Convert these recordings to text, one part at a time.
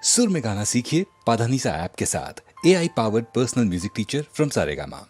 सुर में गाना सीखिए पाधानीसा ऐप के साथ। AI powered personal music teacher from Saregama.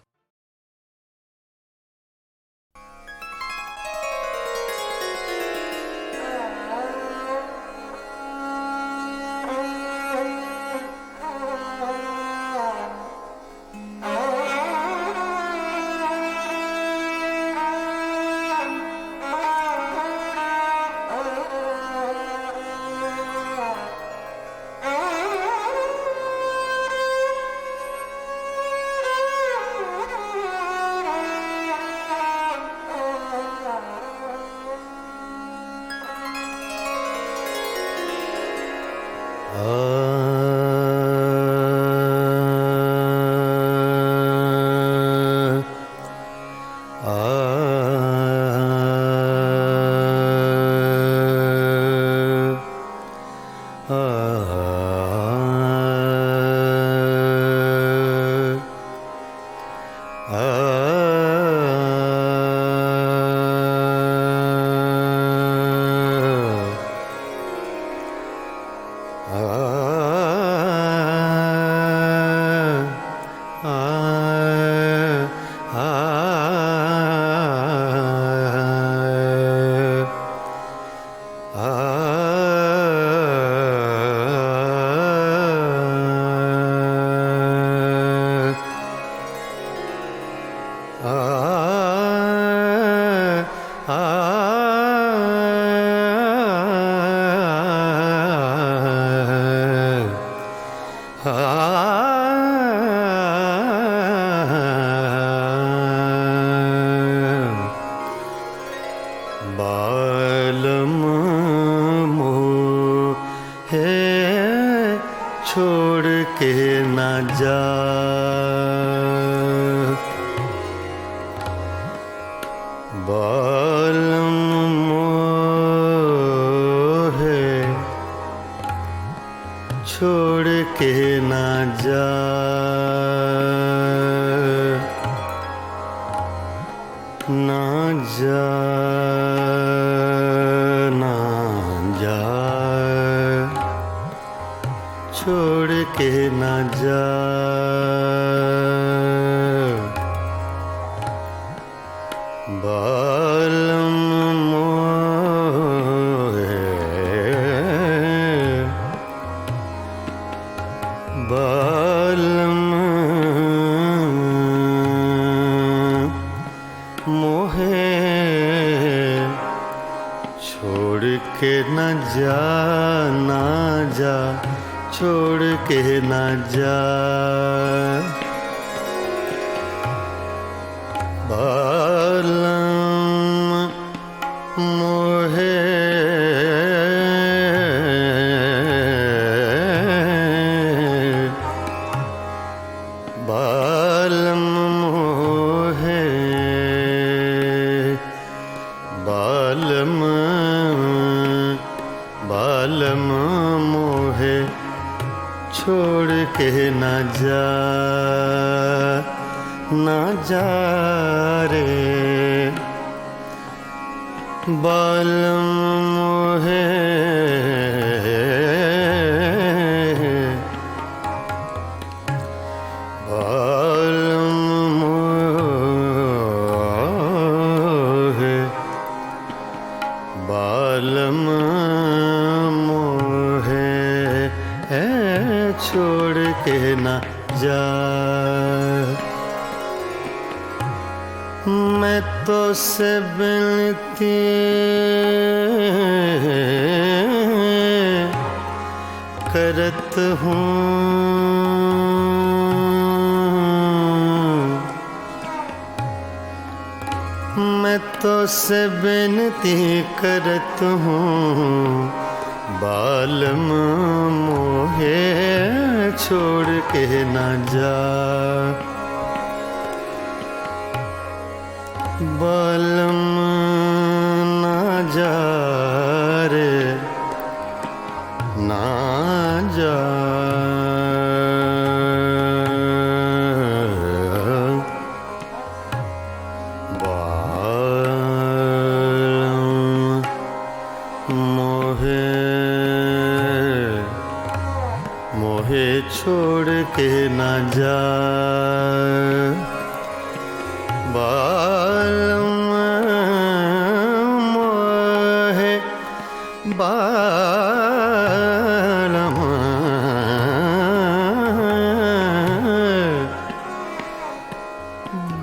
बालम मोहे छोड़ के न जा, बालम मोहे छोड़ के न जा, ना जा ना जा, छोड़ के ना जा, बालम मोहे बालम मोहे छोड़ के न जा, ना जा, छोड़ के न जा, बालम मोहे बालम मोहे बालम बालम मोहे छोड़ के न जा, ना जा रे, बालम मोहे बालम मोहे बालम मोहे छोड़ के न जा, मैं तो से बिनती करत हूँ, मैं तो से बिनती करत हूँ, बालम मोहे छोड़ के न जा, बालम ना जा रे, ना जा, बालम मोहे मोहे छोड़ के न जा बालम मोहे बालम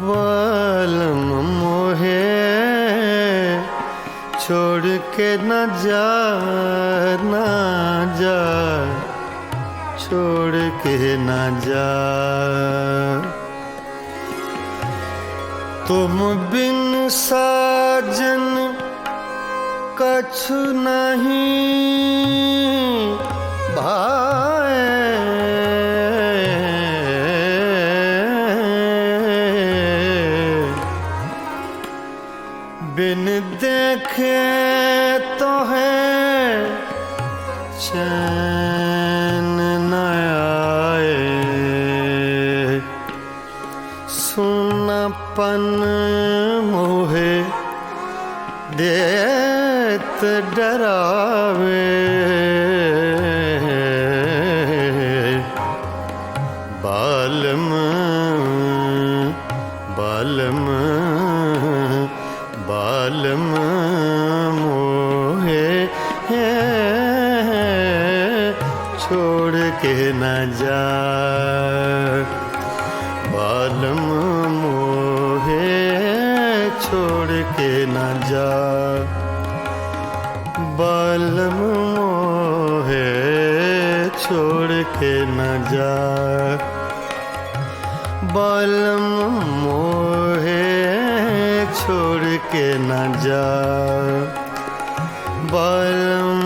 बालम मोहे छोड़ के न जा ना जा छोड़ के न जा तुम बिन साजन कछु नहीं भाए बिन देखे तो है चैन न आए सुनापन मोहे देत डरावे बालम बालम बालम मोहे छोड़ के न जा बालम मोहे छोड़ के न जा बालम मोहे छोड़ के न जा बालम मोहे छोड़ के न जा बालम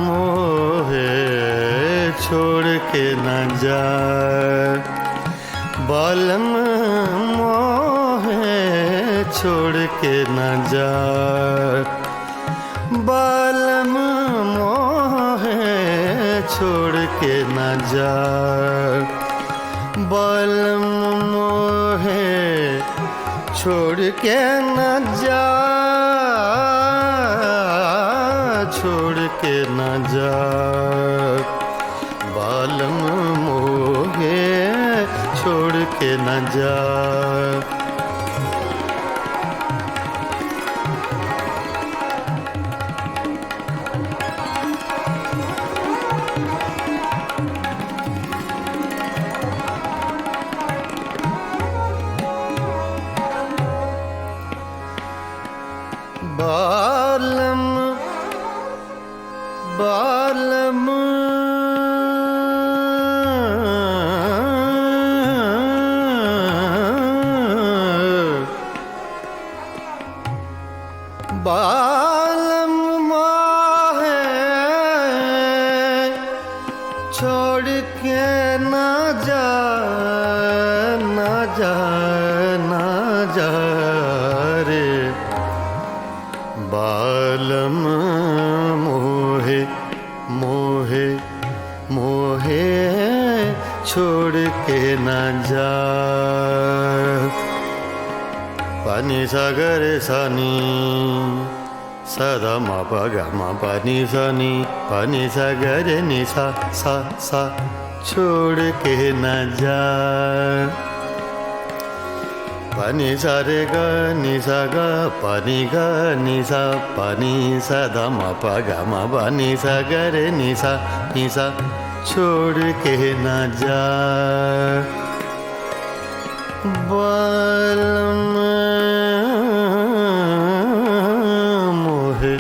मोहे छोड़ के न जा बालम मोहे छोड़ के न जा बालम मोहे छोड़ के न जा बालम मोहे छोड़ के न जा छोड़ के न जा बालम मोहे छोड़ के न जा बालम बालम बालम मोहे छोड़ के ना जा ना जा ना जा रे बालम मोहे मोहे मोहे छोड़ के न जा पानी सागर सनी सदा मा प ग मा पानी सनी पानी सागर नि सा सा सा छोड़ के न जा पानी सा रे ग नि सा ग पानी ग नि सा पानी सा ध म प ग म प नि सा ग रे नि सा छोड़ के न जा बालम मोहे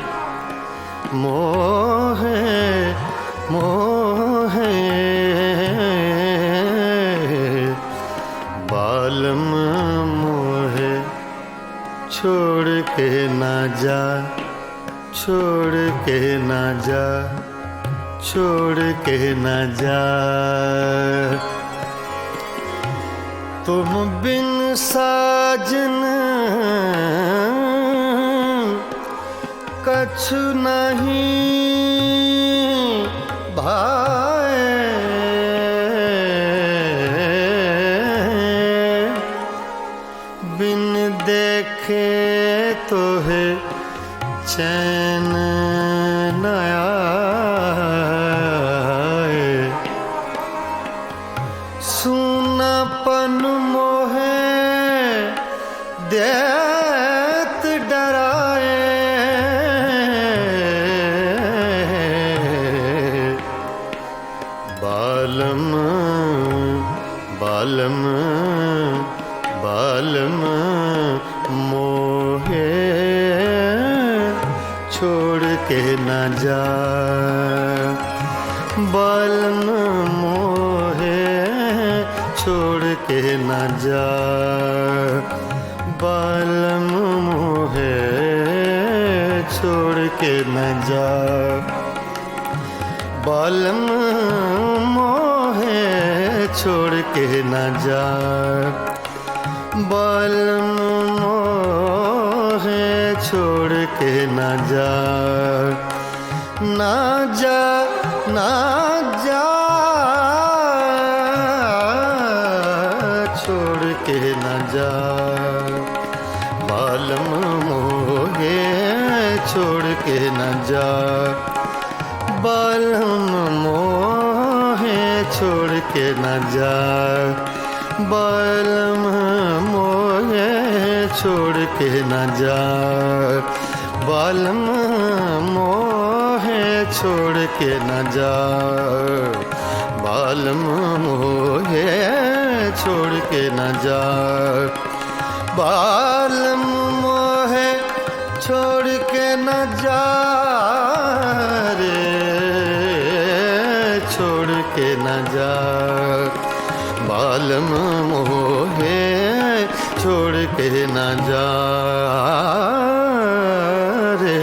मोहे मोहे बालम मोहे छोड़ के ना जा छोड़ के ना जा छोड़ के ना जा तुम बिन साजन कछु नहीं भाए बिन देखे तो है चैन न आए आपन मोहे देत डराए, बालम बालम बालम मोहे छोड़ के न जा, बालम मोहे छोड़ के न जा, बालम मोहे छोड़ के न जा, बालम मोहे छोड़ के न जा, बालम मोहे छोड़ के न जा, ना जा ना जा छोड़ के न जा, बालम मोहे छोड़ के न जा, बालम मोहे छोड़ के न जा, बालम मोहे छोड़ के न जा, बालम मोहे छोड़ के न जा, बालम मोहे छोड़ के न जा, बालम मोहे छोड़ के न जा रे, छोड़ के न जा, बालम मोहे छोड़ के न जा रे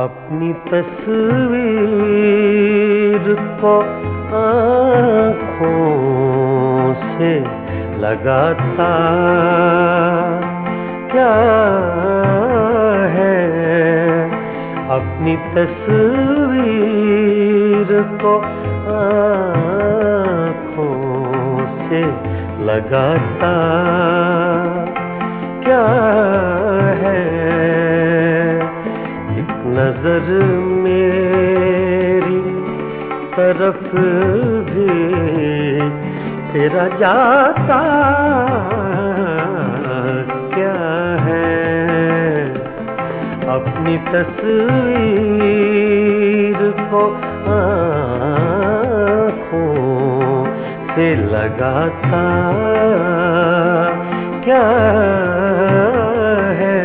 अपनी तस्वीर को आँखों से लगाता क्या है, अपनी तस्वीर को आँखों से लगाता क्या है, नजर मेरी तरफ भी तेरा जाता क्या है, अपनी तस्वीर को आँखों से लगाता क्या है।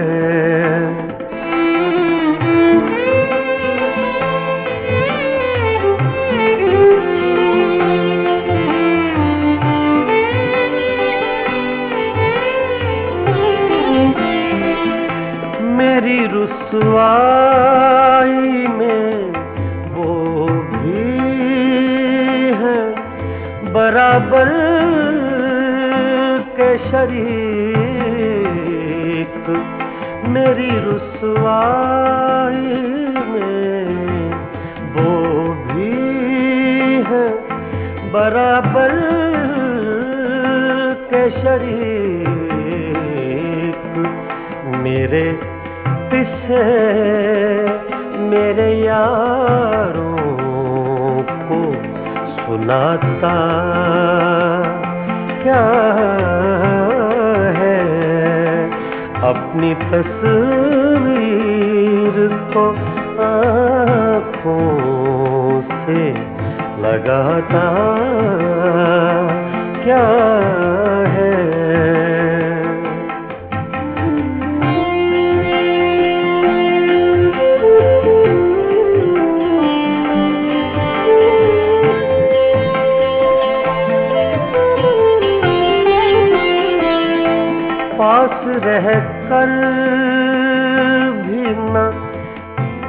मेरी रुसवाई में वो भी है बराबर के शरीक, मेरी रुसवाई में वो भी है बराबर के शरीक, मेरे किस्से मेरे यारों को सुनाता क्या है, अपनी तस्वीर को आँखों से लगाता क्या है।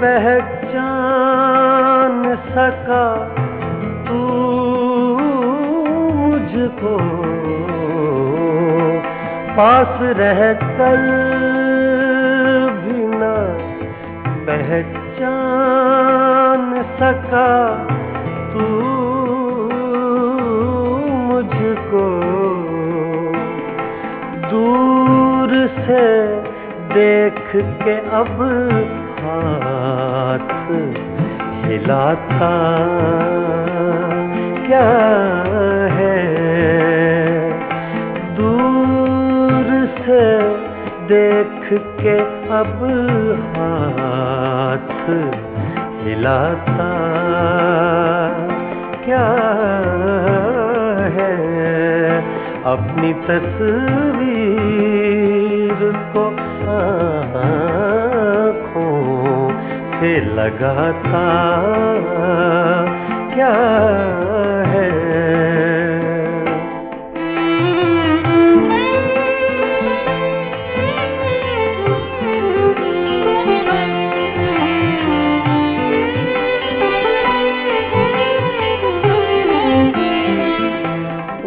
पहचान सका तू मुझको, पास रह कर भी न पहचान सका तू मुझको। दूर से देख के अब हाथ हिलाता क्या है, दूर से देख के अब हाथ हिलाता क्या है। अपनी तस्वीर को आँखों से लगाता क्या है।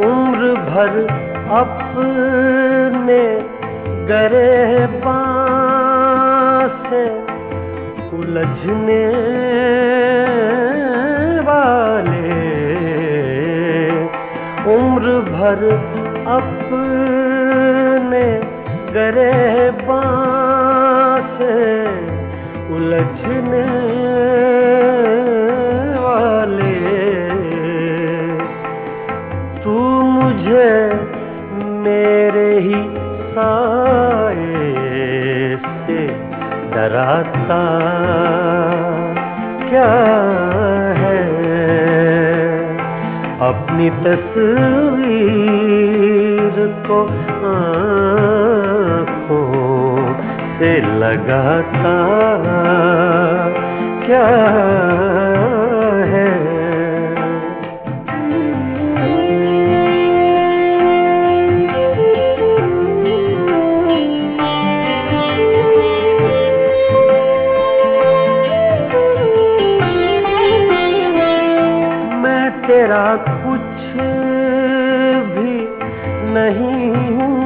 उम्र भर अपने गिरेबान से उलझने वाले, उम्र भर अपने गिरेबान से उलझने वाले, तू मुझे मेरे ही साए से डराता क्या है। अपनी तस्वीर को आँखों से लगाता क्या है। तेरा कुछ भी नहीं हूँ,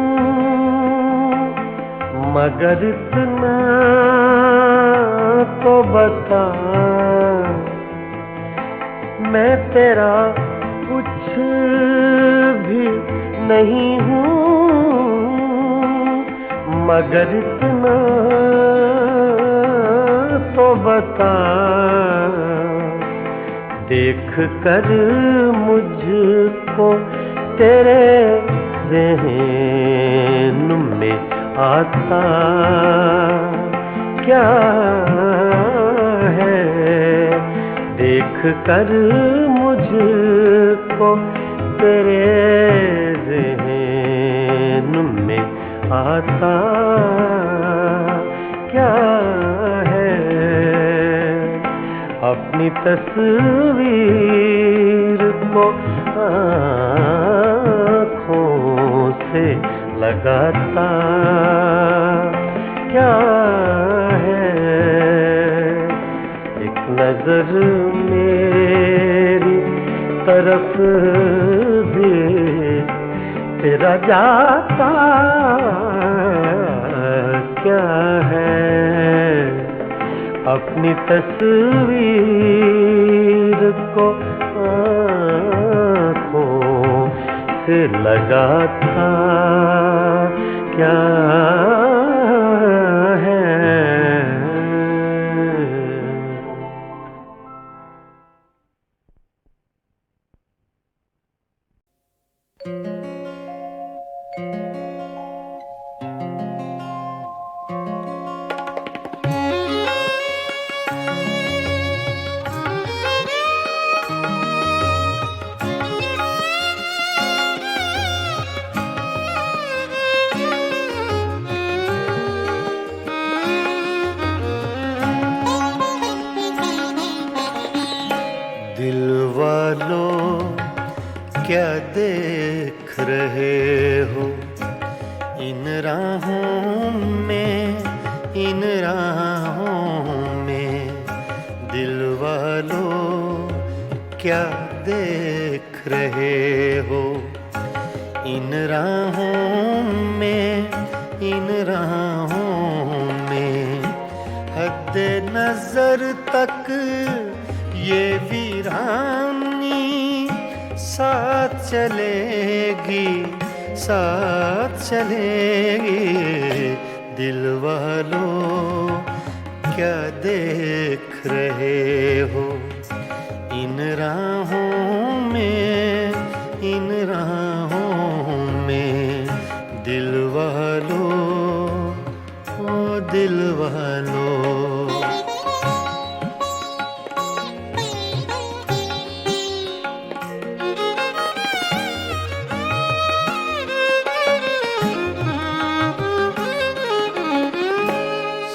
मगर इतना तो बता, मैं तेरा कुछ भी नहीं हूँ, मगर इतना तो बता। देख कर मुझको तेरे ज़हन में आता क्या है। देख कर मुझको तेरे ज़हन में आता क्या है। अपनी तस्वीर को आँखों से लगाता क्या है। एक नजर मेरी तरफ भी तेरा जाता क्या है। अपनी तस्वीर को आँखों से लगाता क्या है। दिल वालों क्या देख रहे हो इन राहों में, इन राहों में। क्या देख रहे हो? इन राहों में, इन राहों में हद्दे नजर तक ये वीरानी साथ चलेगी, साथ चलेगी। दिल वालों क्या देख रहे हो? इन राहों में, इन राहों में दिल वालों, ओ दिल वालों।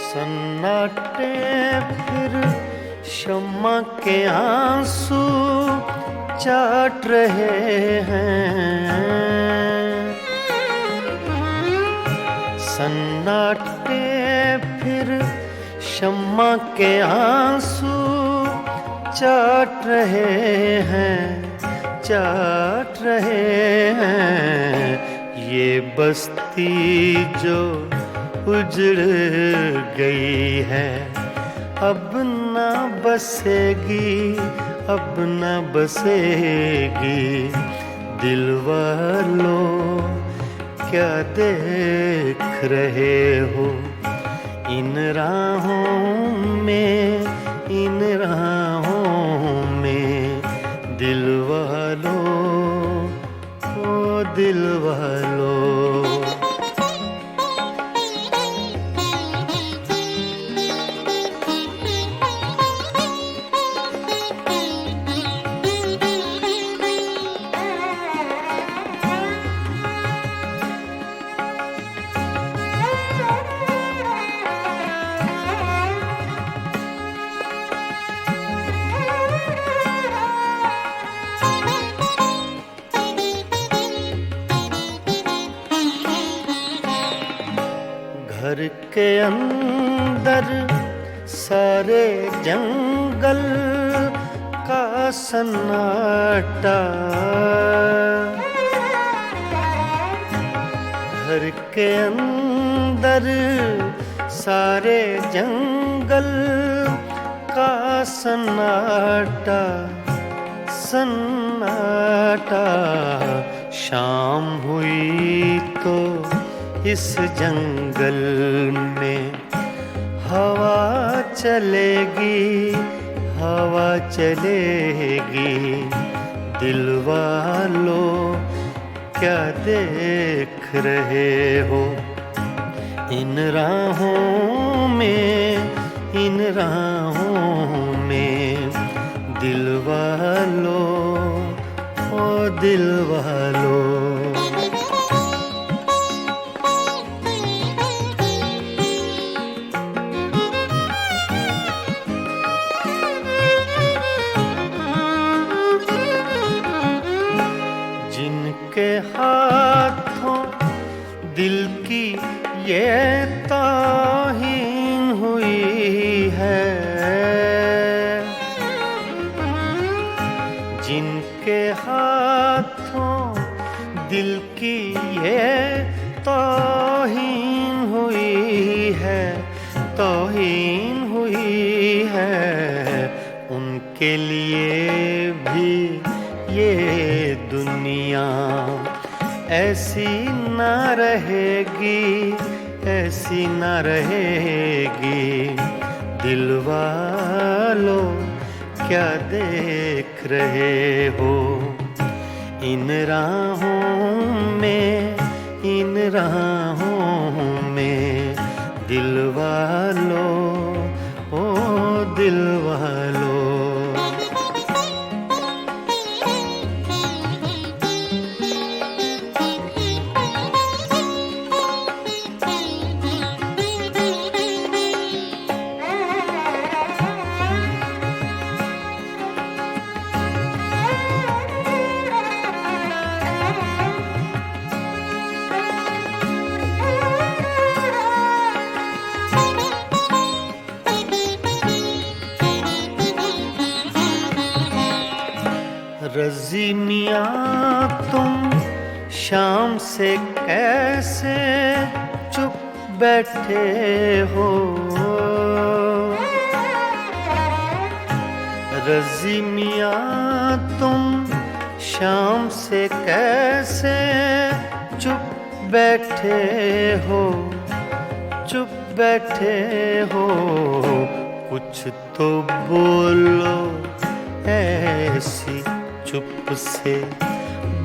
सन्नाटे फिर शम्मा के आंसू चाट रहे हैं। सन्नाटे फिर शम्मा के आंसू चाट रहे हैं, चाट रहे हैं। ये बस्ती जो उजड़ गई है अब ना बसेगी, अब ना बसेगी। दिल वालों क्या देख रहे हो? इन राहों में, इन राहों में दिल वालों, ओ दिल वालों। घर के अंदर सारे जंगल का सन्नाटा, घर के अंदर सारे जंगल का सन्नाटा, सन्नाटा। शाम हुई तो इस जंगल में हवा चलेगी, हवा चलेगी। दिल वालों क्या देख रहे हो? इन राहों में, इन राहों में दिल वालों, ओ दिल वालों। जिनके हाथों दिल की ये ताहीन हुई है, जिनके हाथों दिल की ये ताहीन हुई है, ताहीन हुई है। उनके लिए भी ये दुनिया ऐसी ना रहेगी, ऐसी ना रहेगी। दिल वालों क्या देख रहे हो? इन राहों में, इन राहों में दिल वालों, ओ दिल वालों। रज़ी मियाँ तुम शाम से कैसे चुप बैठे हो, रज़ी मियाँ तुम शाम से कैसे चुप बैठे हो, चुप बैठे हो। कुछ तो बोलो ऐसी चुप से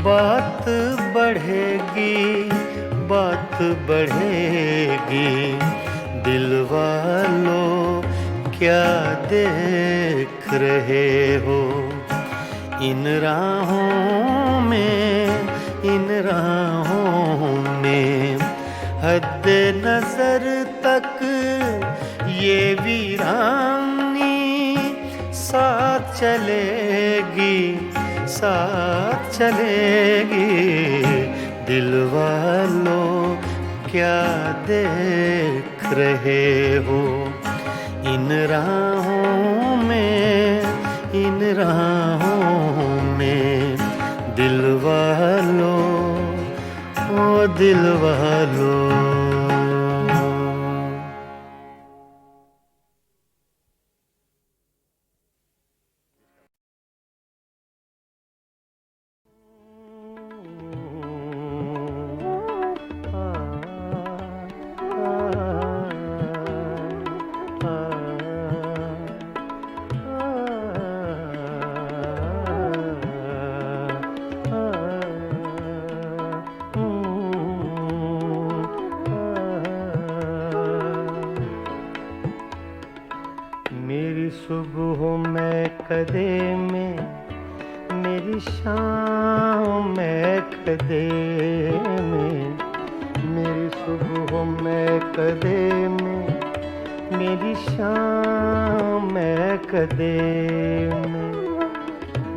बात बढ़ेगी, बात बढ़ेगी। दिल वालों क्या देख रहे हो, इन राहों में, इन राहों में। हद्दे नजर तक ये वीरानी साथ चलेगी, साथ चलेगी। दिल वालों क्या देख रहे हो, इन राहों में, इन राहों में। दिल वालों, ओ दिल वालों। मेरी सुबह में कदे में, मेरी शाम में कदे में। मेरी सुबह में कदे में, मेरी शाम में कदे में।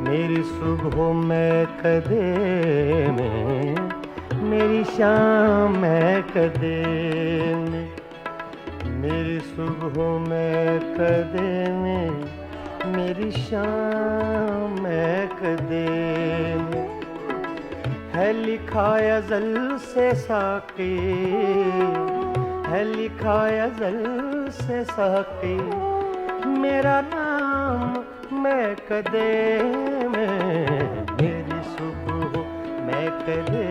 मेरी सुबह में कदे में, मेरी शाम में कदे में। मेरी सुबह में कदे में, मेरी शाम में कदे में। है लिखा अज़ल से साक़ी, है लिखा अज़ल से साक़ी। मेरा नाम मैं कदे में। मेरी सुबह मैं कदे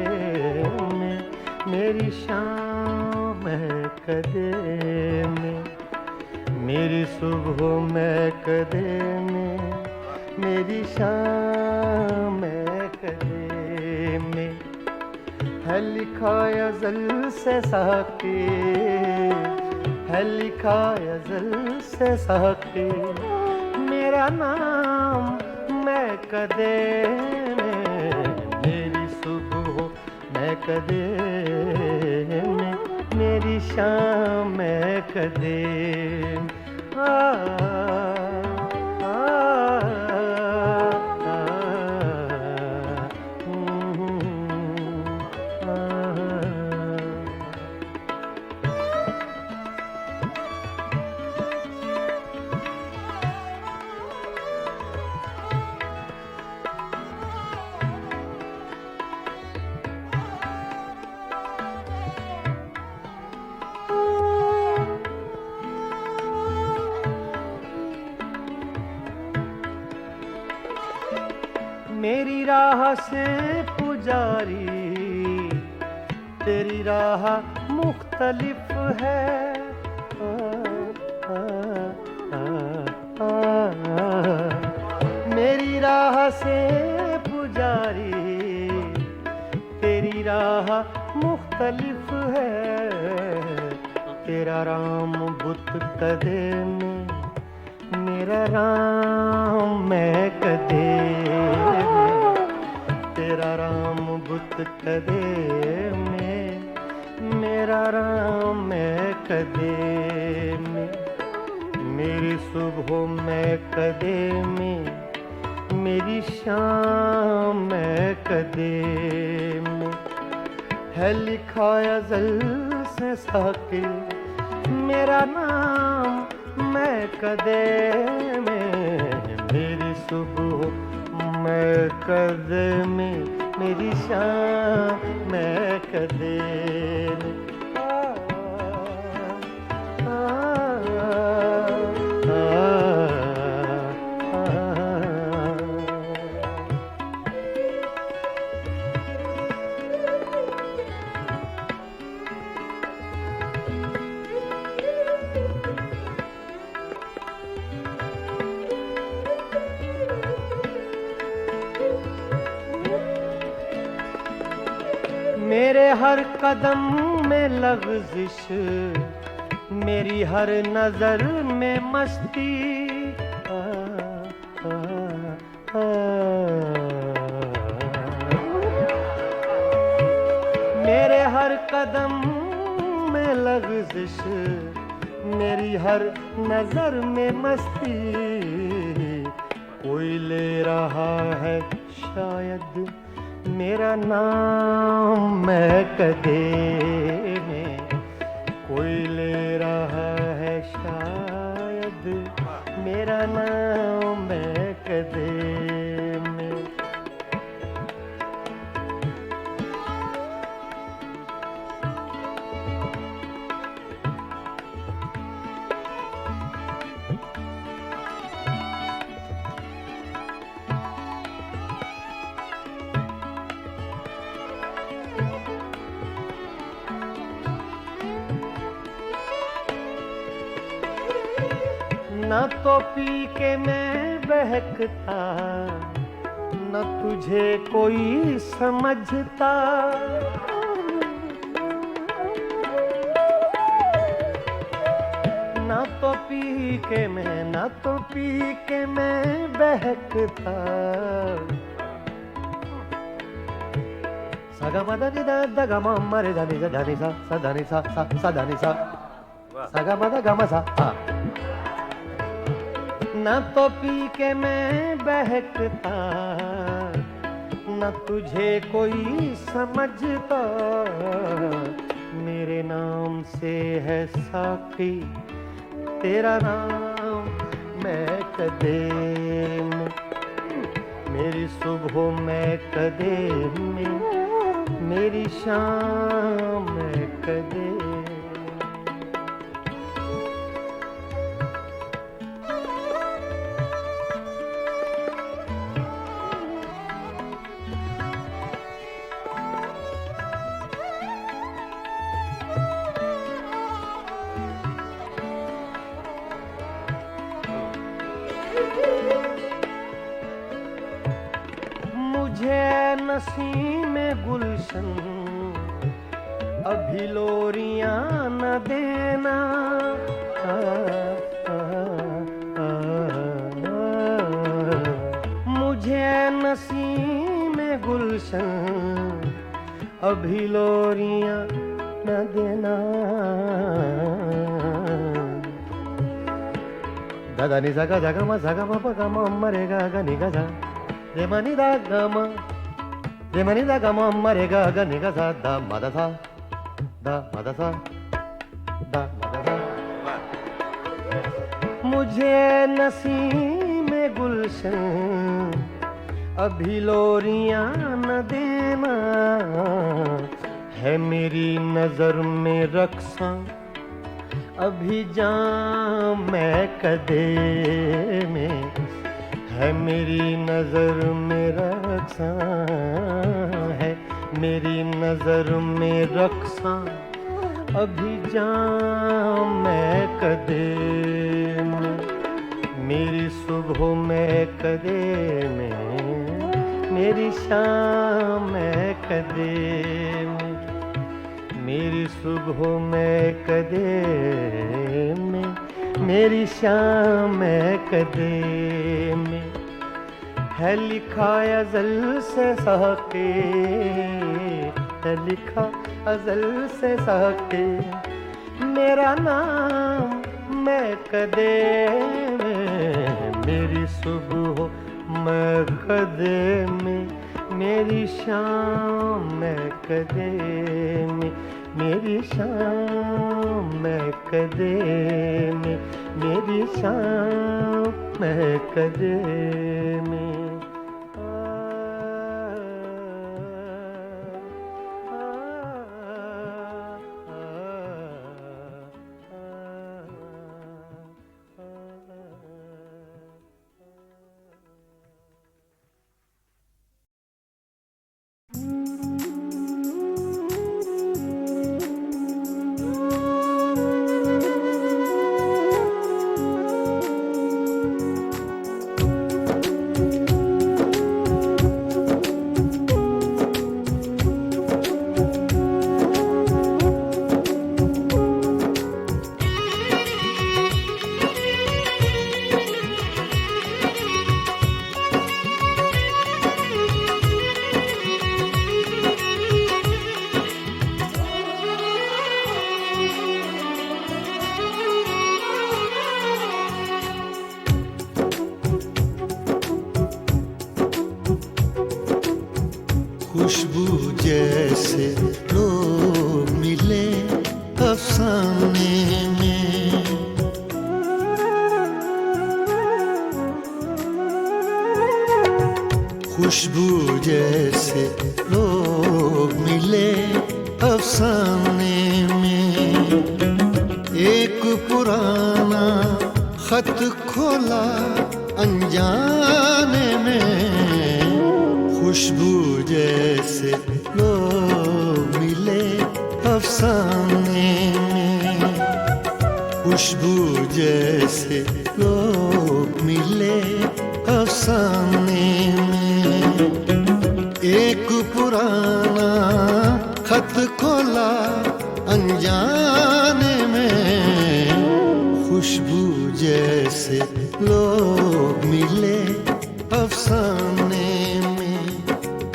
में, मेरी शाम मैं कदे में। मेरी सुबह मैं कदे में, मेरी शाम मैं कदे में। है लिखा अज़ल से साक़ी, है लिखा अज़ल से साक़ी। मेरा नाम मैं कदे में। मेरी सुबह मैं कदे में, मेरी शाम मैं कदे। आ, आ, आ, मेरी राह से पुजारी, तेरी राह मुख्तलिफ है। मेरी राह से पुजारी, तेरी राह मुख्तलिफ है। तेरा राम बुत कदे में, मेरा राम मैं कदे में। तेरा राम बुत कदे में, मेरा राम मैं कदे में। मेरी सुबह मैं कदे में, मेरी शाम मैं कदे में। है लिखा अज़ल से साक़ी, मेरा नाम मैं कदे में। मेरी सुबह मैं कदे में मेरी शाम मैं कदे में मेरे हर कदम में लग़ज़िश, मेरी हर नजर में मस्ती, मेरे हर कदम में लग़ज़िश, मेरी हर नजर में मस्ती, कोई ले रहा है शायद मेरा नाम महकदे में, कोई ले रहा है शायद मेरा नाम महकदे में। न तो पी के मैं बहकता, न तुझे कोई समझता, न तो पी के मैं, न तो पी के मैं बहकता। सगा मदा नि दा दा गा मा मा रे दा नि सा सा धा नि सा सा धा नि सा सगा मदा गा मा सा। न तो पी के मैं बहकता, न तुझे कोई समझता, मेरे नाम से है साकी तेरा नाम महकदे में, मेरी सुबह महकदे में, मेरी शाम महकदे। मुझे नसीम गुलशन अभी लोरियां न देना, मुझे नसीम गुलशन अभी लोरियां न देना। दादा नि सा गा मा सा गा मा प गा मा म रे गा नि गा सा रे म नि दा गा मा रे म नि दा गा मा म रे गा नि गा सा दा मा दा सा दा मा दा सा दा मा दा सा। मुझे नसीम गुलशन अभी लोरियां न देना, है मेरी नजर में रक्सा अभी जाम महकदे में, है मेरी नजर में रक्सा, है मेरी नजर में रक्सा अभी जाम महकदे में, मेरी सुबह महकदे में, मेरी शाम महकदे में, मेरी सुबह महकदे में, मेरी शाम महकदे में। है लिखा अज़ल से साके, है लिखा अज़ल से साके, मेरा नाम महकदे में, मेरी सुबह महकदे में, मेरी शाम महकदे में, मेरी शाम महकदे में, मेरी शाम महकदे में। जैसे लोग मिले अफसाने में। खुशबू जैसे लोग मिले अफसाने में। एक पुराना खत खोला अनजाने में। खुशबू जैसे लोग मिले अफसाने में। खुशबू जैसे लोग मिले अफसाने में। एक पुराना खत खोला अनजाने में। खुशबू जैसे लोग मिले अफसाने में,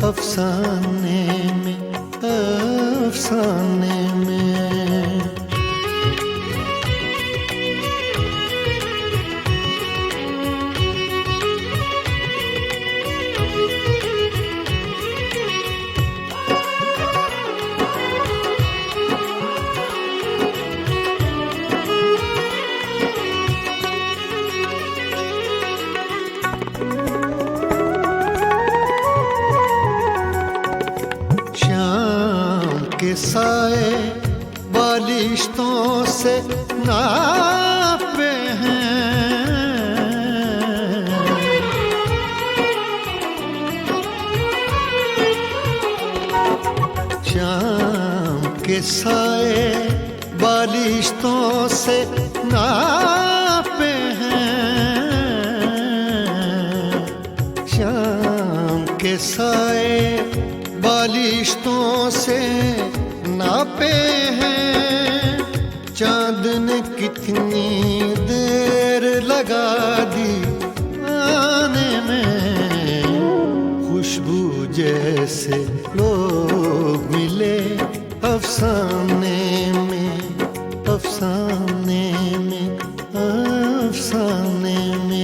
अफसाने में, अफसाने में। के साए बालिश्तों से नापे हैं। शाम के साए बालिश्तों से नापे हैं। शाम के साए बालिश्तों से नापे हैं। चांद ने कितनी देर लगा दी आने में। खुशबू जैसे लोग मिले अफसाने में, अफसाने में, अफसाने में।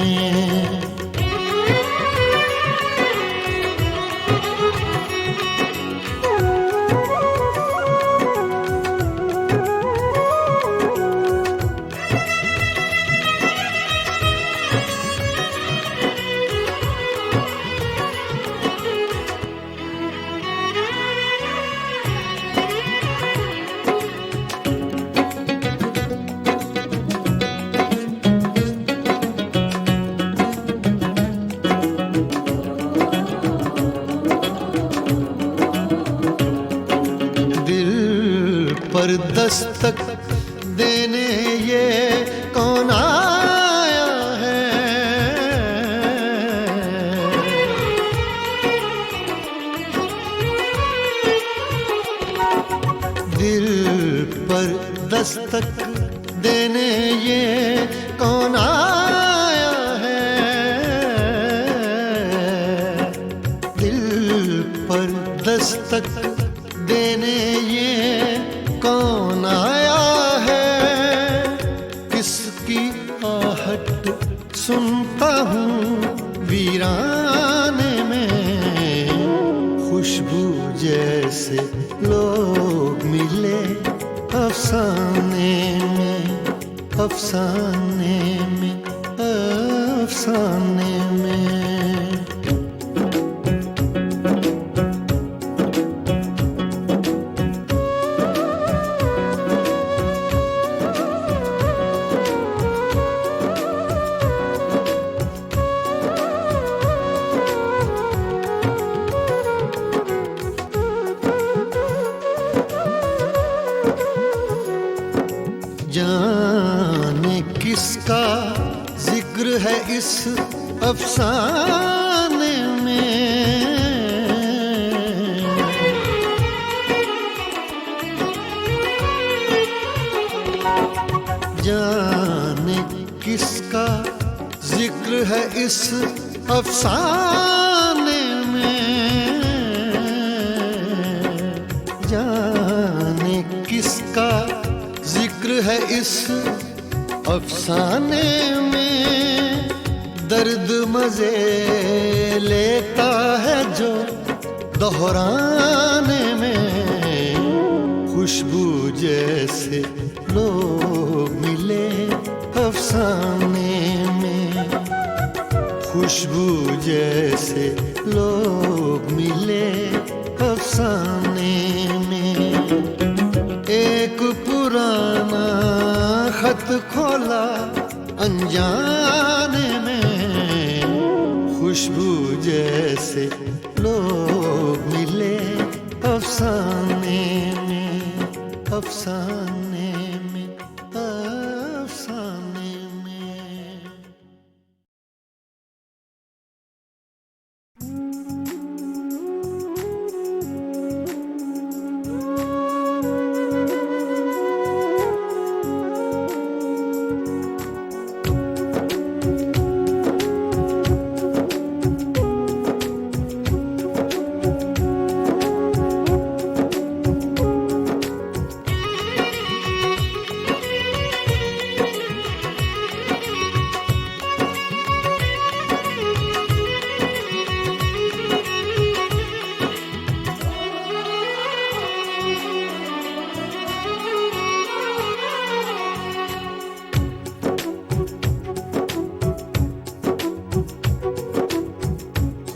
पर दस्तक देने ये कौन आया है। दिल पर दस्तक देने ये कौन आया है। दिल पर दस्तक देने ये कौन आया है। किसकी आहट सुनता हूँ वीराने में। खुशबू जैसे लोग मिले अफसाने में, अफसाने में, अफसाने में। जाने किसका जिक्र है इस अफसाने में। जाने किसका जिक्र है इस अफसाने में। जाने किसका जिक्र है इस अफसाने में। दर्द मजे लेता है जो दोहराने में। खुशबू जैसे लोग मिले अफसाने में, खुशबू जैसे लोग मिले अफसाने में। एक पुराना खत खोला अनजाने में, खुशबू जैसे लोग मिले अफसाने में, अफसाने में, अफसाने में।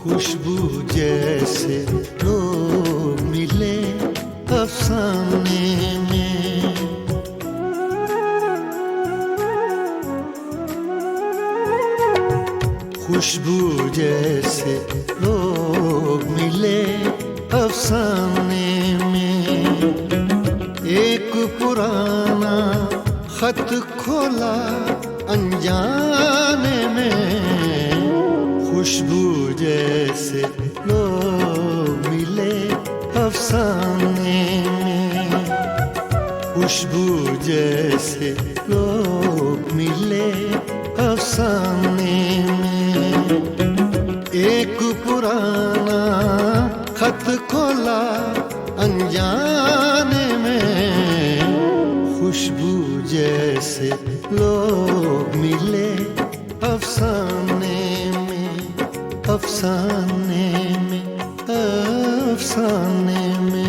खुशबू जैसे लोग मिले अफसाने में, खुशबू जैसे लोग मिले अफसाने में। एक पुराना खत खोला अनजाने में, खुशबू जैसे लोग मिले अफसाने में, खुशबू जैसे लोग मिले अफसाने में। एक पुराना खत खोला अनजाने में, खुशबू जैसे लोग मिले अफसाने में, अफसाने में, अफसाने में।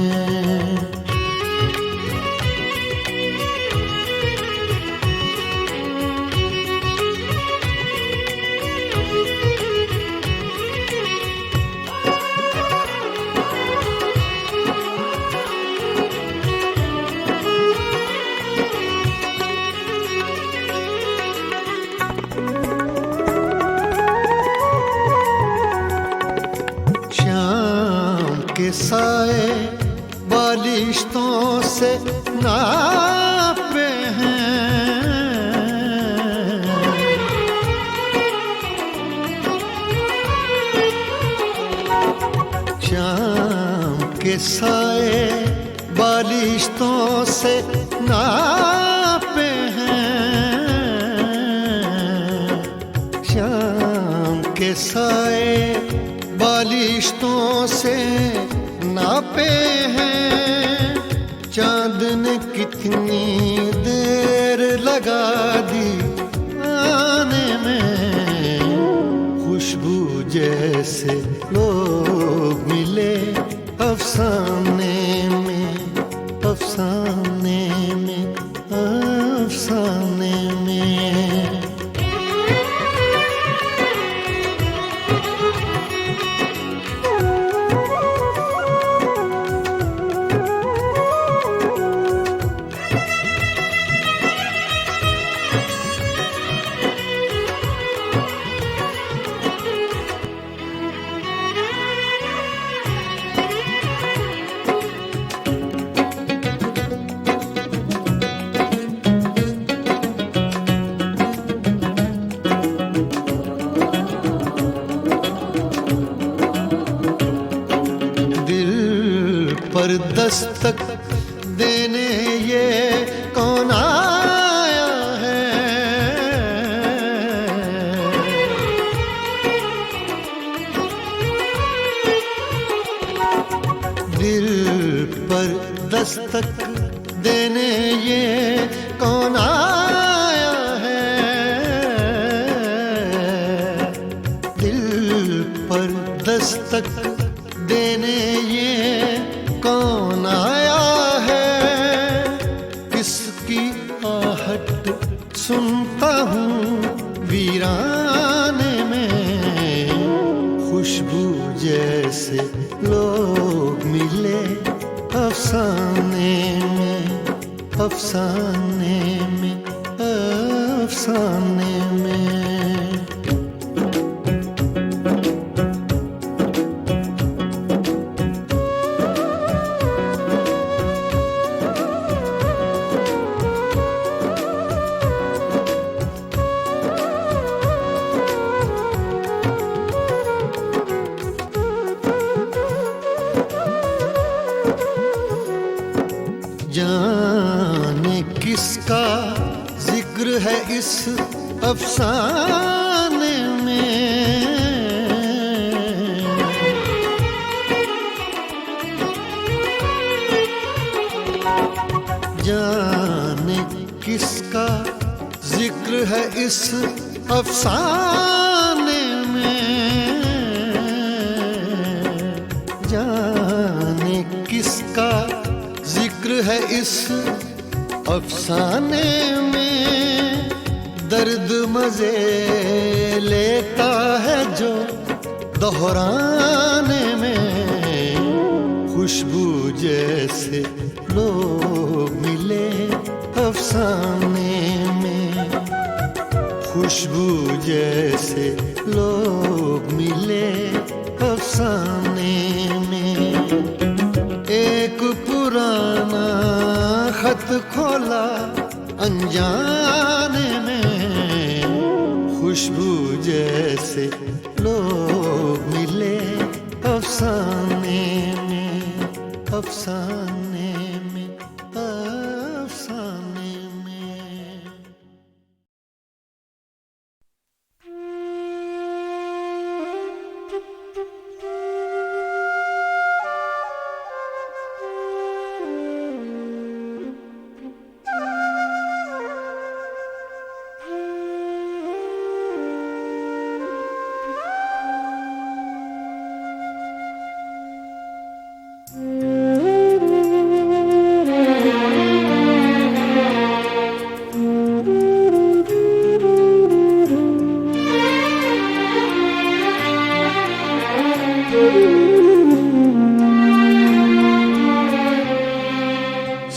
साए बालिश्तों से नापे हैं, शाम के साए बालिश्तों से नापे हैं, शाम के साए बालिश्तों से नापे हैं। चांद ने कितनी देर लगा दी आने में, खुशबू जैसे लोग मिले अफसाने में, अफसाने में, अफसाने में। पर दस्तक देने ये कौन आया है, दिल पर दस्तक देने ये कौन आया है, दिल पर दस्तक देने ये कौन आया है। जैसे लोग मिले अफसाने में, अफसाने में, अफसाने में। जाने किसका जिक्र है इस अफसाने में, जाने किसका जिक्र है इस अफसाने में, जाने किसका जिक्र है इस अफसाने में। दर्द मजे लेता है जो दोहराने में, खुशबू जैसे लोग मिले अफसाने में, खुशबू जैसे लोग मिले अफसाने में। एक पुराना खत खोला अनजाने में, खुशबू जैसे लोग मिले अफसाने में, अफसाने में, अफसाने में।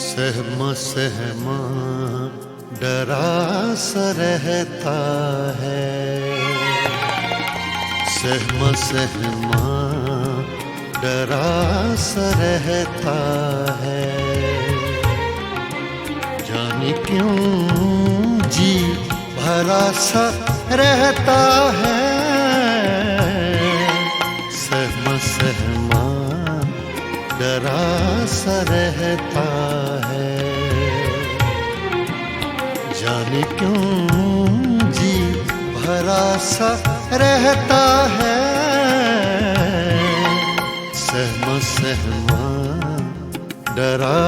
सहमा सहमा डरा सा रहता है, सहमा सहमा डरा सा रहता है। जाने क्यों जी भरा सा रहता है, सहमा सहमा डरा सा रहता है। जाने क्यों जी भरा सा रहता है, सहमा सहमा डरा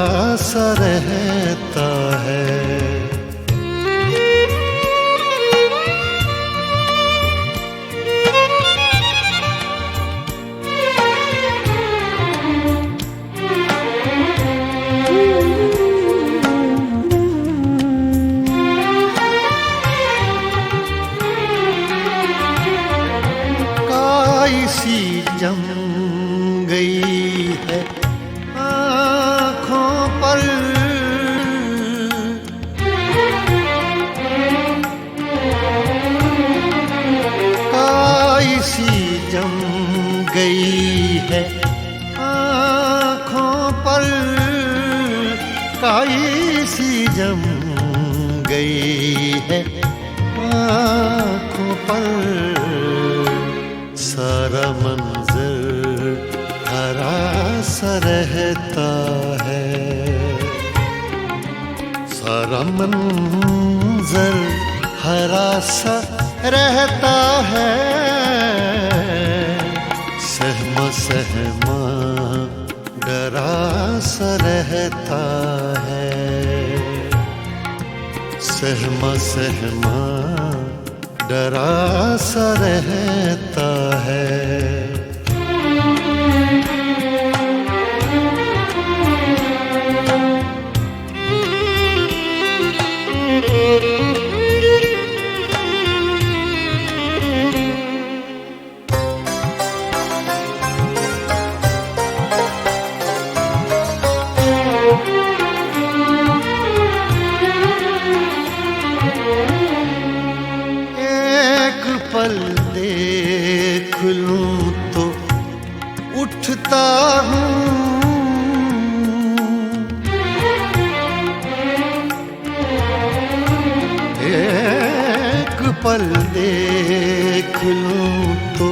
सा रहता है। सी जम गई है आँखों पर, काई सी जम गई है आँखों पर, काई सी जम गई है आँखों पर। सारा मंजर हरा सा रहता है, सारा मंजर हरा सा रहता है। सहमा सहमा डरा सा रहता है, सहमा सहमा डरा सा रहता है। देख लूं तो उठता हूँ, एक पल देख लूं तो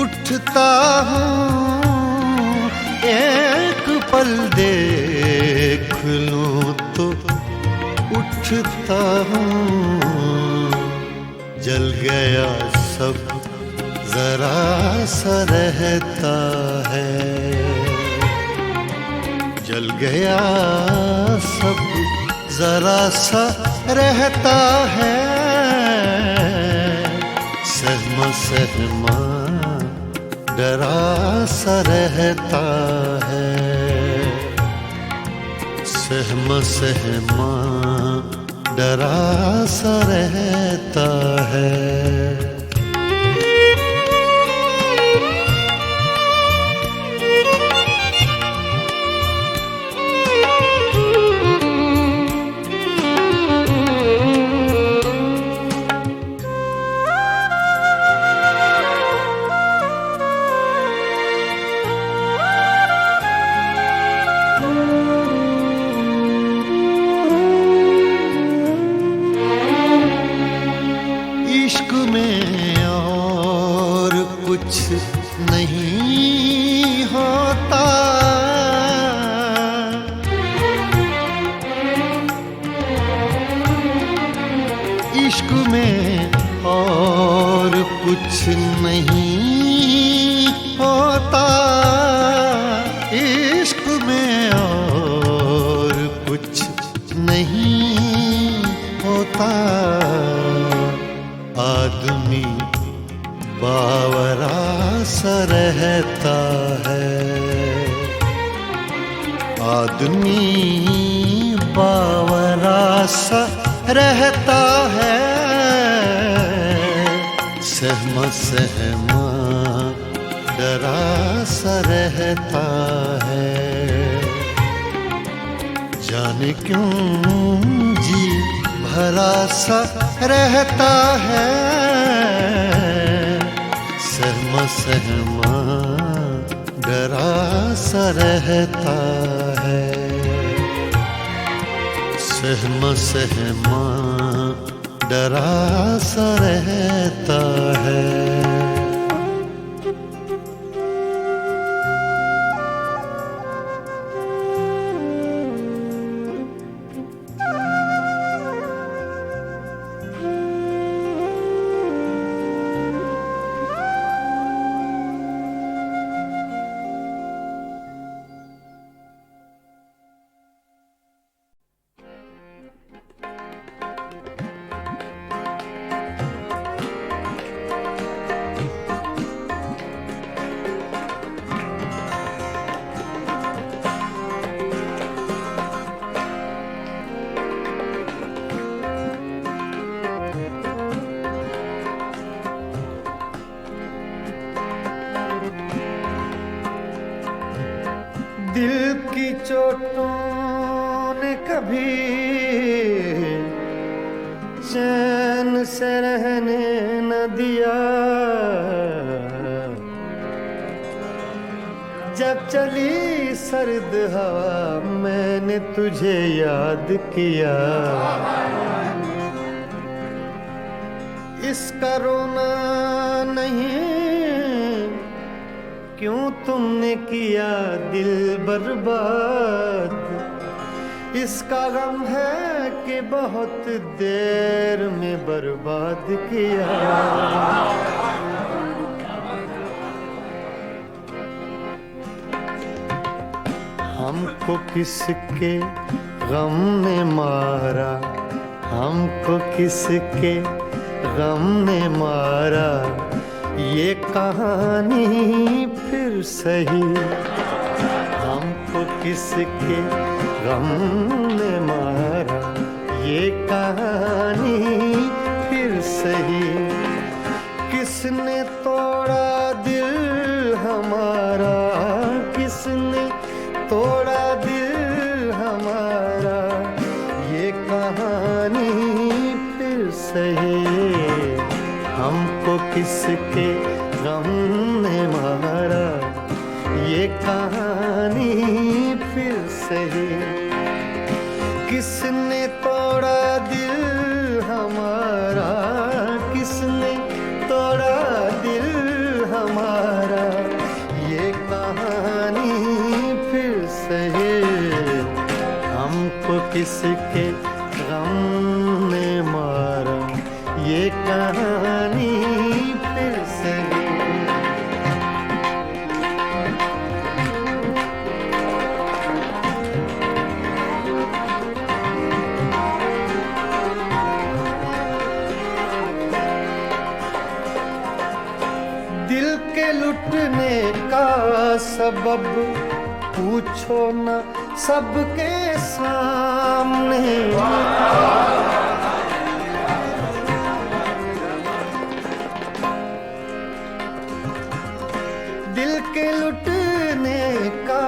उठता हूँ, एक पल देख लूं तो उठता हूँ। जल गया सब जरा सा रहता है, जल गया सब जरा सा रहता है। सहमा सहमा डरा सा रहता है, सहमा सहमा डरा सा रहता है। इश्क में और कुछ नहीं होता, इश्क में और कुछ नहीं होता, इश्क में और कुछ नहीं होता। आदमी बावरा सा रहता है, आदमी बावरा सा रहता है। सहमा सहमा डरा सा रहता है, जाने क्यों जी भरा सा रहता है। सहमा सहमा डरा सा रहता है, सहमा सहमा डरा सा रहता है। दिल की चोटों ने कभी चैन से रहने न दिया, जब चली सर्द हवा मैंने तुझे याद किया। इसका रोना नहीं क्यों तुमने किया दिल बर्बाद, इसका गम है कि बहुत देर में बर्बाद किया। हमको किसके गम ने मारा, हमको किसके गम ने मारा, ये कहानी फिर सही। हमको किसके गम ने मारा, ये कहानी फिर सही। किसने तोड़ा दिल हमारा, किसने तोड़ा दिल हमारा, ये कहानी फिर सही। हमको किसके गम ने मारा, ये कहानी फिर सही। किसने तोड़ा दिल हमारा, किसने तोड़ा दिल हमारा, ये कहानी फिर सही। हमको किसके गम ने मारा, ये कहानी फिर सही। दिल के लुटने का सबब पूछो न सबके सामने। दिल के लुटने का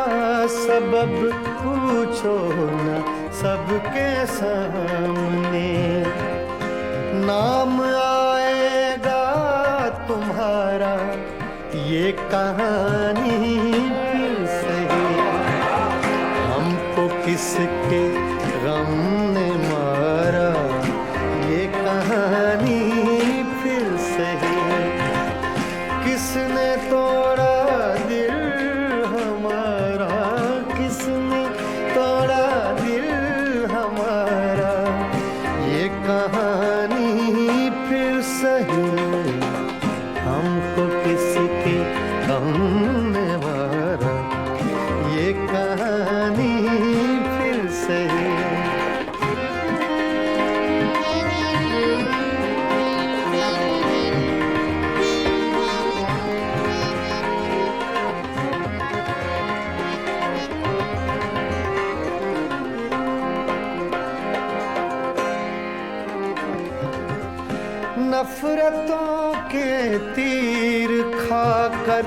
सबब पूछो न सबके सामने। नाम आएगा तुम्हारा, ये कहानी फिर सही। हमको किसके गम ने मारा, ये कहानी फिर सही। किसने तोड़ा दिल हमारा, किसने तोड़ा दिल हमारा, ये कहानी फिर सही। हमको किसके गम ने मारा, ये कहानी फिर सही। नफरतों के तीर खाकर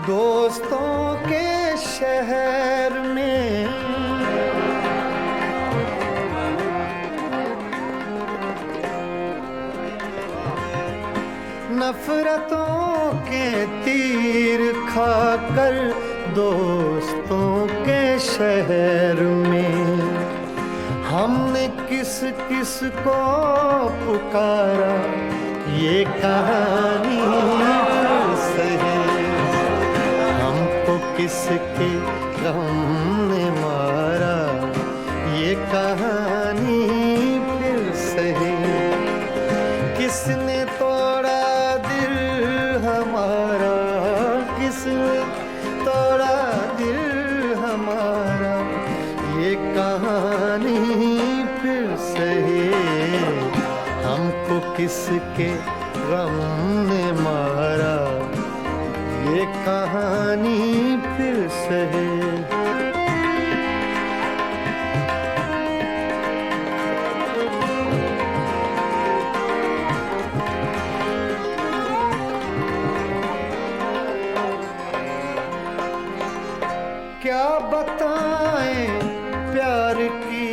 दोस्तों के शहर में, नफरतों के तीर खाकर दोस्तों के शहर में, हमने किस किस को पुकारा, ये कहानी फिर सही। हमको किसके गम ने मारा, ये कहानी फिर सही। किसने तोड़ा दिल हमारा, किसने तोड़ा दिल हमारा, ये कहानी फिर सही। हमको किसके गम ने मारा, ये कहानी फिर सही। क्या बताएं प्यार की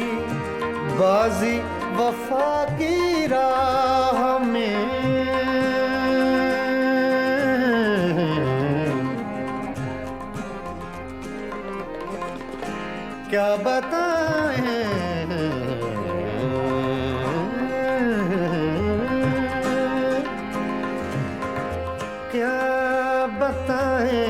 बाजी वफा की राह में, क्या बताएं, क्या बताएं,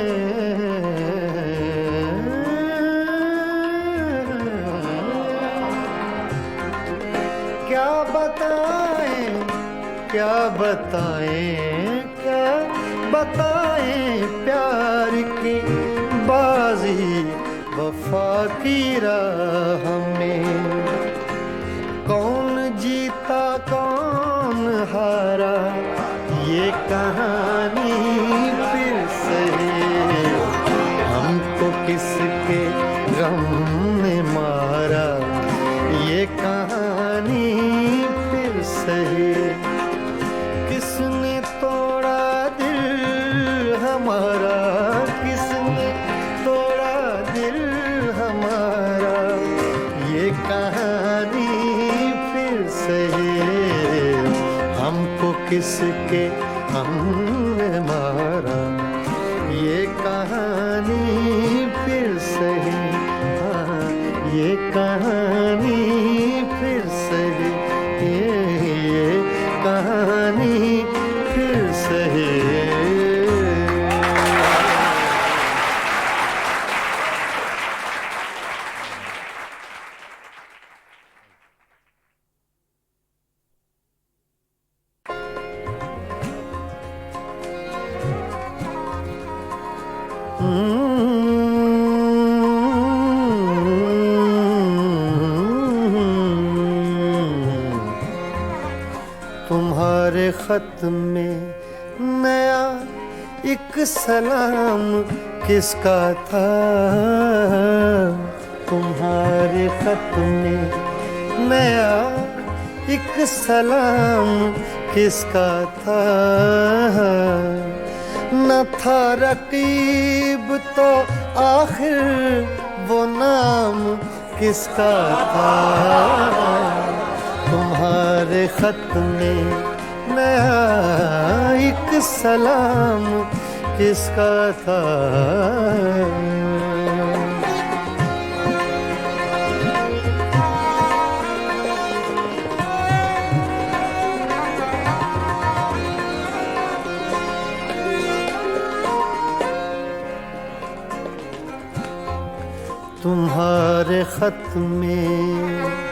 क्या बताएं, क्या बताएं, क्या बताएं प्यार की बाजी वफा की राह में। कौन जीता कौन हारा, ये कहानी फिर सही। हमको किसके गम ने मारा, ये कहानी फिर सही। किसने तोड़ा दिल हमारा, किसने तोड़ा दिल हमारा, ये कहानी फिर सही। हमको किसके गम कहानी फिर सही, ये कहानी फिर सही। तुम्हारे खत में नया एक सलाम किसका था? तुम्हारे खत में नया एक सलाम किसका था? न था रकीब तो आखिर वो नाम किसका था? तुम्हारे खत में नया एक सलाम किसका था? तुम्हारे खत में,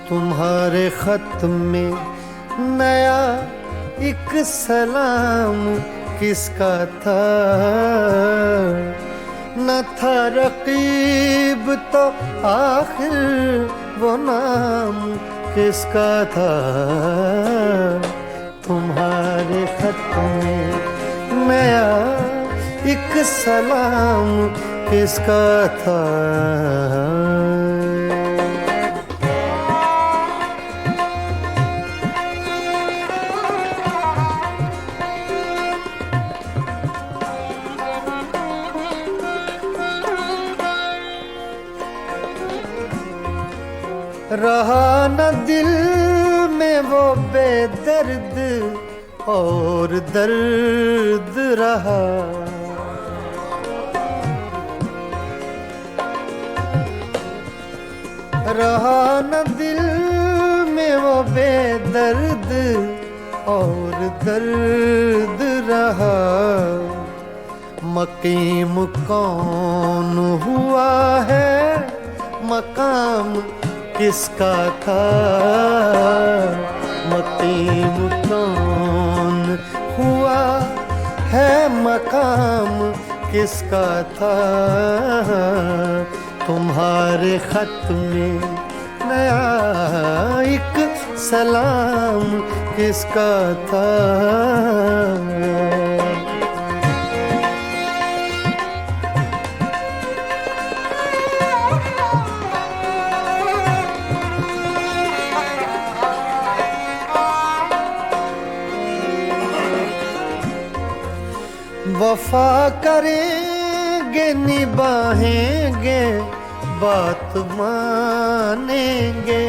तुम्हारे खत में नया एक सलाम किसका था? न था रकीब तो आखिर वो नाम किसका था? तुम्हारे खत में नया एक सलाम किसका था? रहा न दिल में वो बेदर्द और दर्द रहा। रहा न दिल में वो बेदर्द और दर्द रहा। मकीम कौन हुआ है, मकाम किसका था? मकीम कौन हुआ है, मकाम किसका था? तुम्हारे खत में नया एक सलाम किसका था? वफा करेंगे निभाएंगे बात मानेंगे।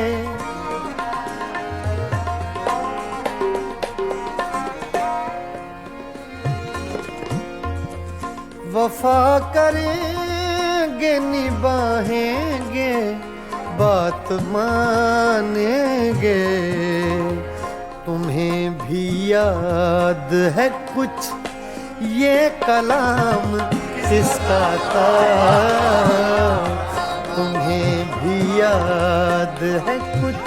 वफा करेंगे निभाएंगे बात मानेंगे। तुम्हें भी याद है कुछ ये कलाम किसका था? तुम्हें भी याद है कुछ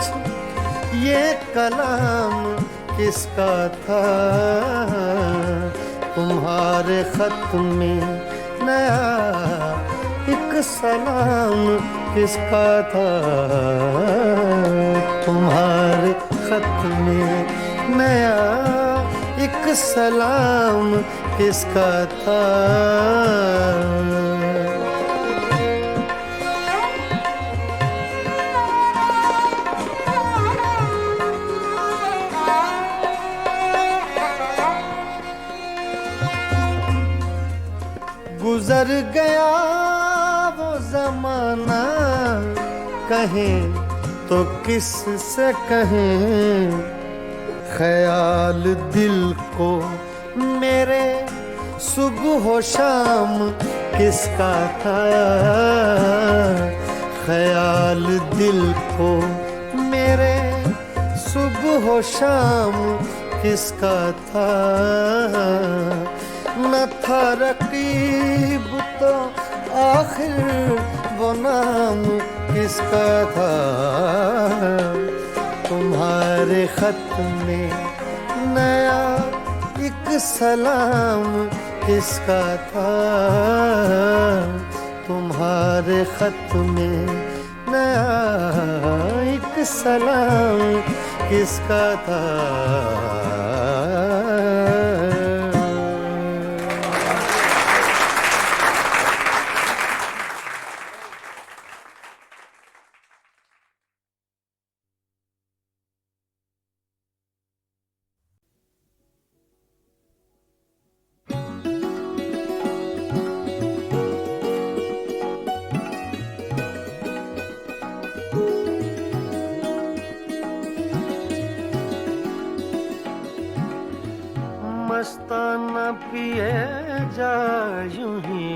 ये कलाम किसका था? तुम्हारे खत में नया एक सलाम किसका था? तुम्हारे खत में नया एक सलाम किसका था? गुजर गया वो जमाना, कहें तो किस से कहें। ख्याल दिल को मेरे सुबह शाम किसका था? ख्याल दिल को मेरे सुबह हो शाम किसका था, न था रकीब तो आखिर वो नाम किसका था। तुम्हारे खत में नया एक सलाम किसका था, तुम्हारे खत में नया एक सलाम किसका था। मस्ताना पिए जा यूं ही,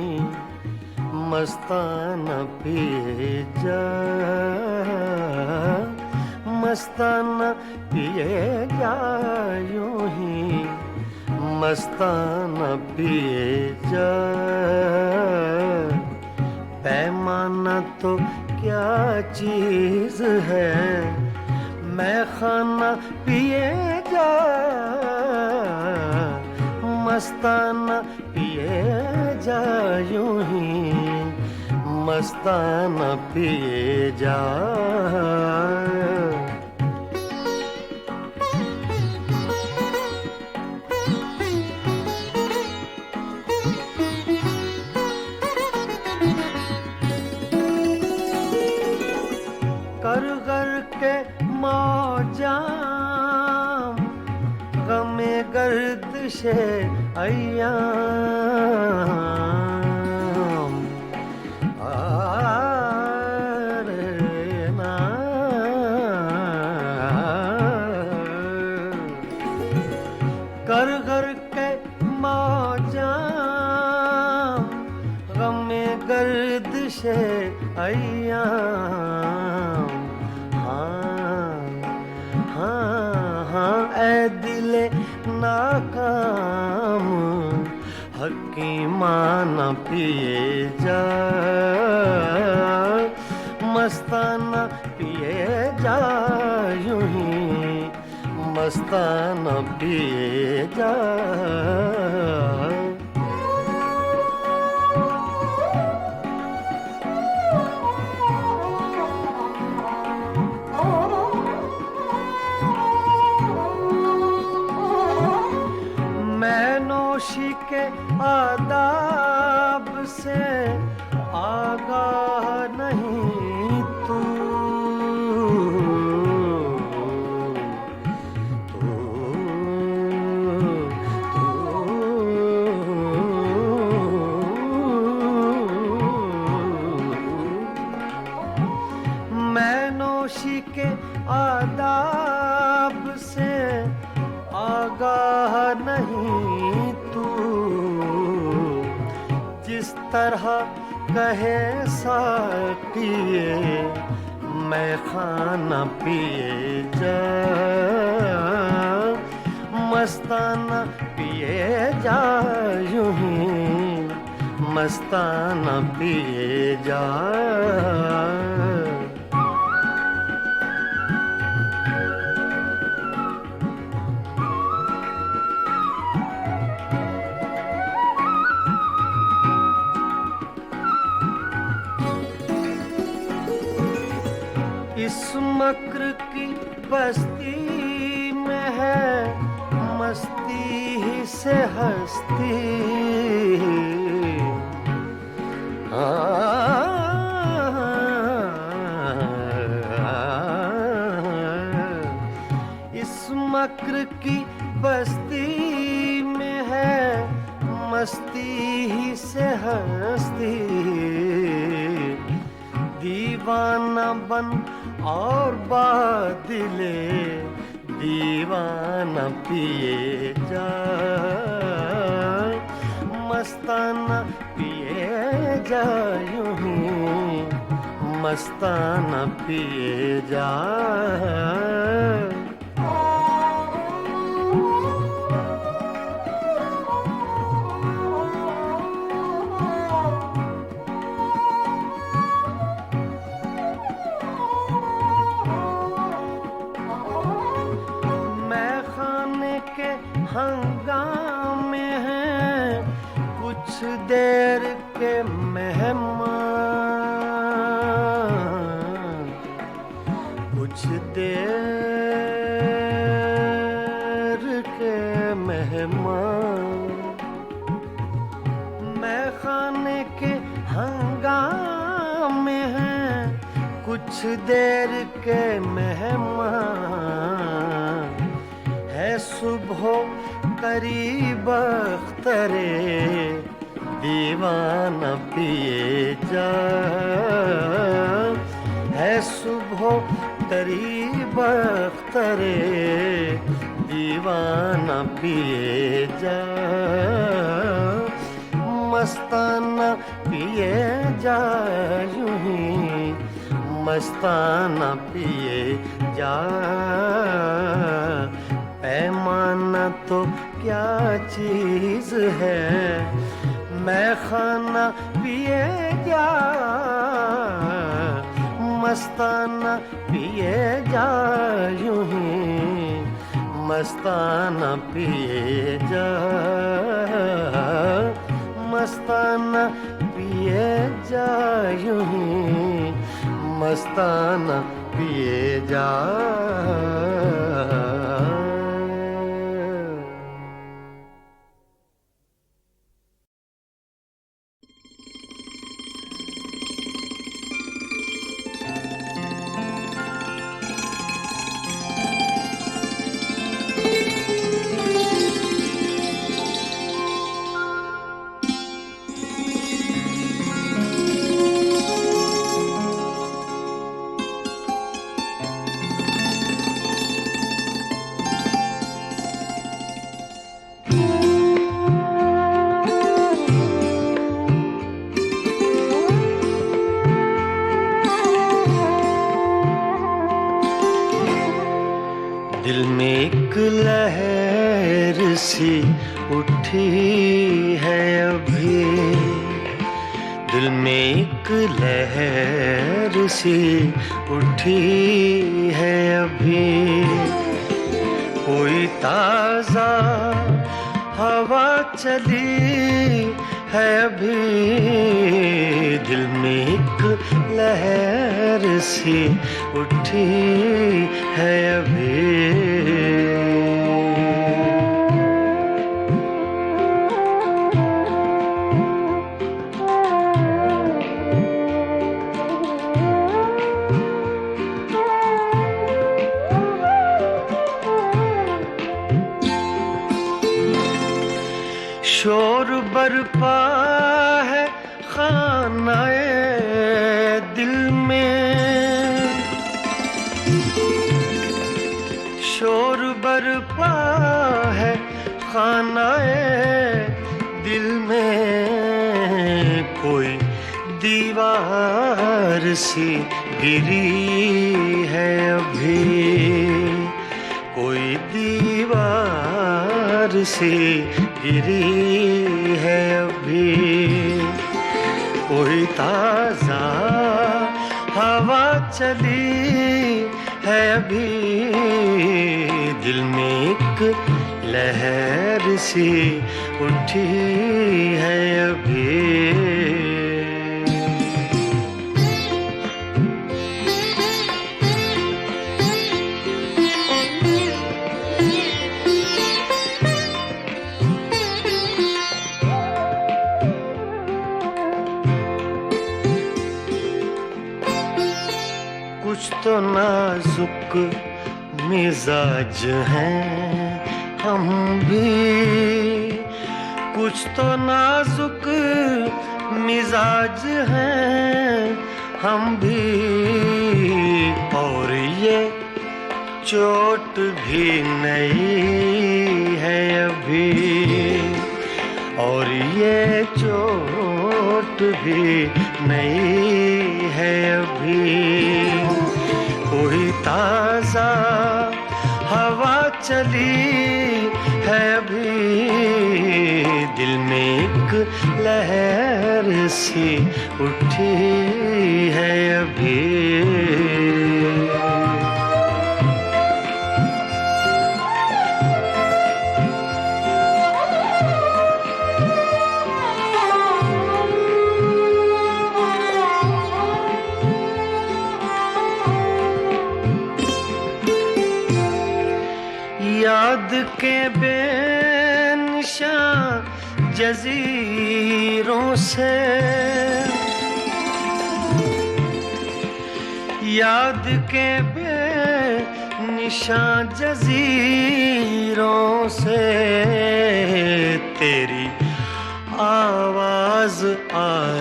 मस्ताना पिए जा, मस्ताना पिए जा यूं ही, मस्ताना पिए जा। पैमाना तो क्या चीज है, मैं खाना पिए जा, मस्ताना पिए जा यूं ही, मस्ताना पिए जा। कर कर के मौजां गमे गर्दिशे अय्याम, ना कर कर के मौजां गमे गर्दिशे अय्याम। ऐ दिले नाकाम हकीमाना पिए जा, मस्ताना पिए जा यूं ही, मस्ताना पिए जा। नोशी के आदाब से आगाह नहीं तू, मैं नोशी के आदाब से आगाह नहीं तू, जिस तरह कहे साकिए मैं खाना पिए जा, मस्ताना पिए जा यूं ही, मस्ताना पिए जा। इस मक्र की बस्ती में है मस्ती ही से हस्ती, इस मक्र की बस्ती में है मस्ती ही से हस्ती। दीवाना बन और बादले दीवाना पिए जा, मस्ताना पिए जा यूं ही, मस्ताना पिए जा। मैं खाने के हंगामे हैं कुछ देर के मेहमान, कुछ देर के मेहमान। मैं खाने के हंगामे हैं कुछ देर के मेहमान। है सुबह करीब अख्तरे दीवाना पिए जा। है सुबह करीब अख्तरे दीवाना पिए जा। मस्ताना पिए जा यूं ही मस्ताना पिए जा। पैमाना तो क्या चीज है मैं खाना पिए जा। मस्ताना पिए जा यूं ही मस्ताना पिए जा। मस्ताना पिए जा यूं ही मस्ताना पिए जा। दिल में एक लहर सी उठी है अभी। दिल में एक लहर सी उठी है अभी। कोई ताज़ा हवा चली है अभी। दिल में एक लहर सी उठी है अभी। शोर बरपा है खानाए दिल में। शोर बरपा है खानाए दिल में। कोई दीवार सी गिरी है अभी। कोई दीवार सी गिरी है अभी। कोई ताज़ा हवा चली है अभी। दिल में एक लहर सी उठी है अभी। कुछ तो नाजुक मिजाज हैं हम भी। कुछ तो नाजुक मिजाज हैं हम भी। और ये चोट भी नई है अभी। और ये चोट भी नई है है अभी, कोई ताजा हवा चली है अभी, दिल में एक लहर सी उठी है अभी। याद के बेनिशान जजीरों से, याद के बेनिशान जजीरों से तेरी आवाज आ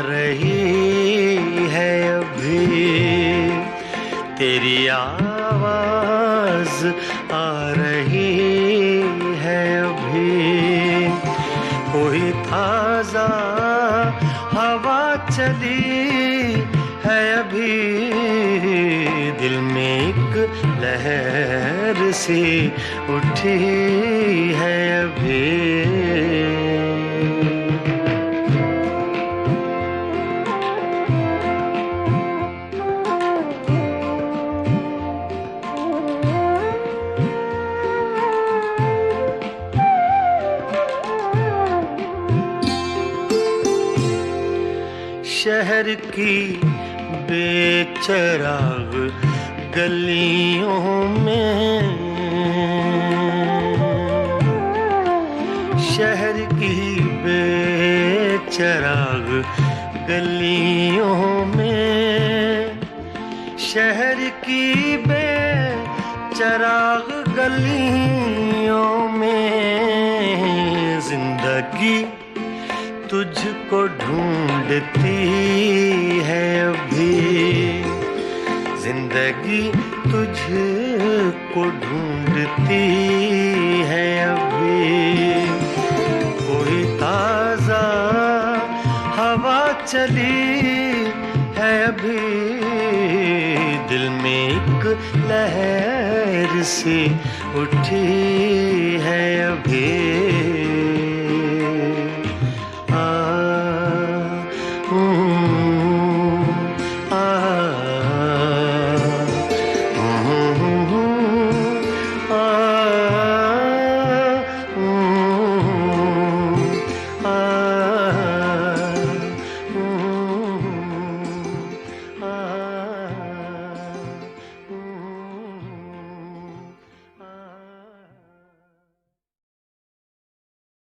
रही है अभी, तेरी आवाज आ रही है अभी, कोई ताजा हवा चली है अभी, दिल में एक लहर सी उठी है अभी। शहर की बेचराग गलियों में, शहर की बेचराग गलियों में, शहर की बेचराग गलियों में, जिंदगी तुझको ढूंढती है अभी, जिंदगी तुझको ढूंढती है अभी, कोई ताजा हवा चली है अभी, दिल में एक लहर सी उठी है अभी।